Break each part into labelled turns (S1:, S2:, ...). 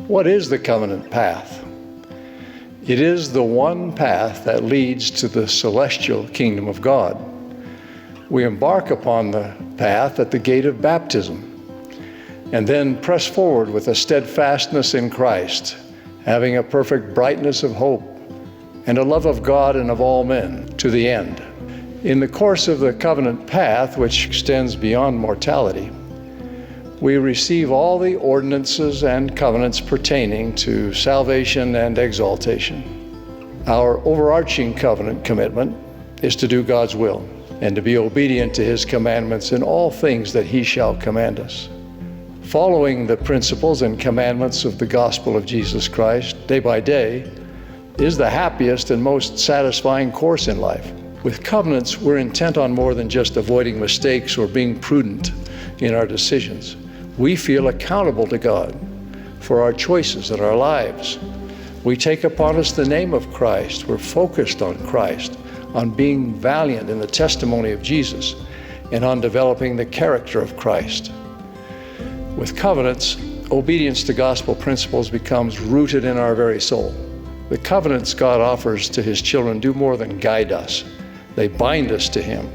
S1: What is the covenant path? It is the one path that leads to the celestial kingdom of God. We embark upon the path at the gate of baptism, and then press forward with a steadfastness in Christ, having a perfect brightness of hope and a love of God and of all men to the end. In the course of the covenant path, which extends beyond mortality, we receive all the ordinances and covenants pertaining to salvation and exaltation. Our overarching covenant commitment is to do God's will and to be obedient to His commandments in all things that He shall command us. Following the principles and commandments of the gospel of Jesus Christ day by day is the happiest and most satisfying course in life. With covenants, we're intent on more than just avoiding mistakes or being prudent in our decisions. We feel accountable to God for our choices and our lives. We take upon us the name of Christ. We're focused on Christ, on being valiant in the testimony of Jesus, and on developing the character of Christ. With covenants, obedience to gospel principles becomes rooted in our very soul. The covenants God offers to His children do more than guide us. They bind us to Him,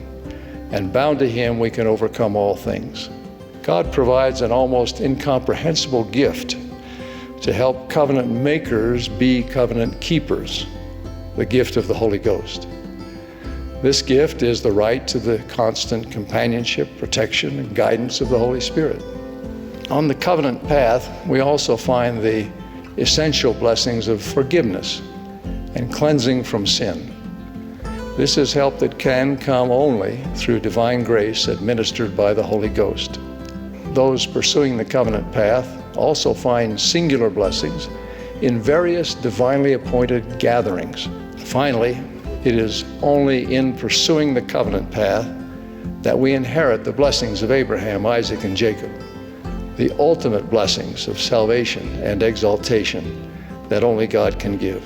S1: and bound to Him we can overcome all things. God provides an almost incomprehensible gift to help covenant makers be covenant keepers, the gift of the Holy Ghost. This gift is the right to the constant companionship, protection, and guidance of the Holy Spirit. On the covenant path, we also find the essential blessings of forgiveness and cleansing from sin. This is help that can come only through divine grace administered by the Holy Ghost. Those pursuing the covenant path also find singular blessings in various divinely appointed gatherings. Finally, it is only in pursuing the covenant path that we inherit the blessings of Abraham, Isaac, and Jacob, the ultimate blessings of salvation and exaltation that only God can give.